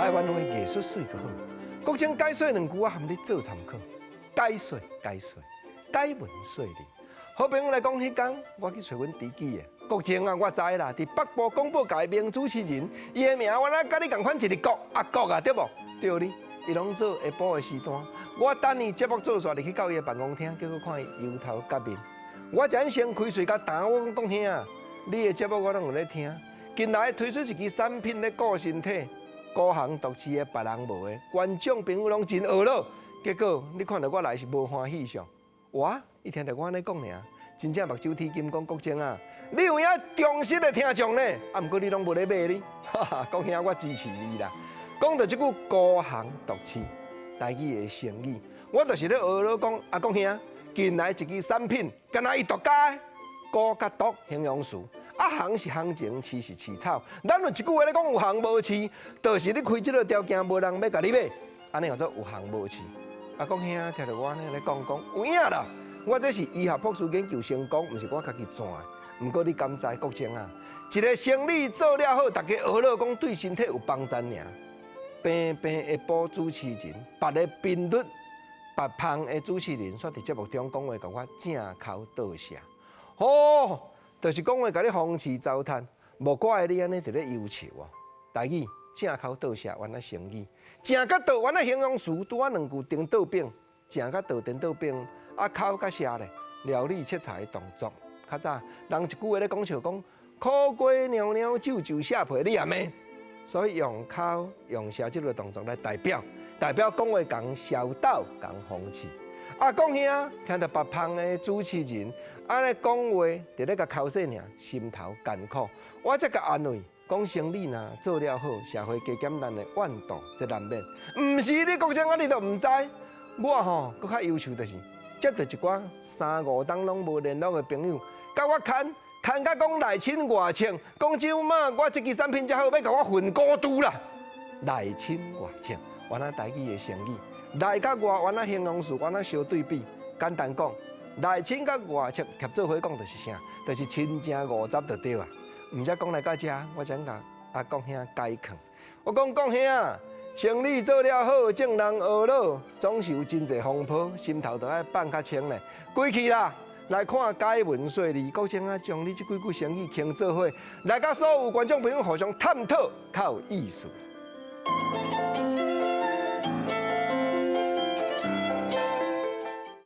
台湾话艺术水就好。国情解说两句我含你做参考。解说，解文说理。好朋友来讲迄天，我去找阮知己的国情啊，我知啦，伫北部广播界名主持人，伊的名我哪甲你共款一个国啊国啊，对无？对哩，伊拢做下晡的时段，我等伊节目做煞，入去到伊的办公厅，结果看伊油头甲面。我一先开水甲打我讲兄啊，你的节目我拢有咧听。近来推出一支产品咧顾身体，高行独市的别人无的，观众朋友拢真娱乐。结果你看到我来是无欢喜上，哇！伊听到我安尼讲尔，真正目睭天金讲国情啊！你有影忠实的听众呢，啊，毋过你拢无咧买哩，哈哈！讲兄我支持你啦。讲到即句高行独市，台语的成语，我就是咧学了讲啊，讲兄，近来一支产品，敢若伊独家高甲独形容词，啊行是行情，市是市草。咱有一句话咧讲有行无市，就是你开即个条件，无人要甲你买，安尼叫做有行无市。啊，讲兄听到我安尼咧讲有影啦。我这是医学博士研究成功，毋是我家己赚的。毋过你敢知国情啊？一个生理做了好，大家娱乐讲对身体有帮助尔。平平下晡主持人，别个频率，别胖的主持人，煞伫节目中讲话，甲我正口倒谢。哦，就是讲话甲你风趣糟蹋，无怪你安尼伫咧要求哦。台语正口倒谢，原来成语。正甲倒原来形容词，拄啊两句颠倒变，正甲倒颠倒变。啊，口甲舌咧，料理切菜的动作。较早人一句话咧讲笑讲，苦瓜袅袅，酒酒下皮，你也咩？所以用口用舌这个动作来代表讲话讲小道讲风趣。啊，讲兄听到别胖的主持人安尼讲话，伫咧甲口说尔，心头艰苦。我则甲安慰，讲生理若做了好，社会加减咱的怨妒，这难免。毋是你国情啊，你都毋知。我吼，搁较要求就是。接到一寡3、5档拢无联络的朋友，甲我牵甲讲内亲外请，讲舅妈我这支产品才好，要甲我混高度啦。内亲外请，原来台语的成语，内甲外原来形容词，原来相对比。简单讲，内亲甲外请贴做伙讲就是啥？就是亲情50就对啊。毋则讲来到这，我才甲阿公兄解劝。我讲公兄啊。生理做了好，正人娱乐，总是有真侪风波，心头都爱放较清咧。归去啦，来看解文说理，国情啊，将你这几句成语倾做伙，来甲所有观众朋友互相探讨，较有意思。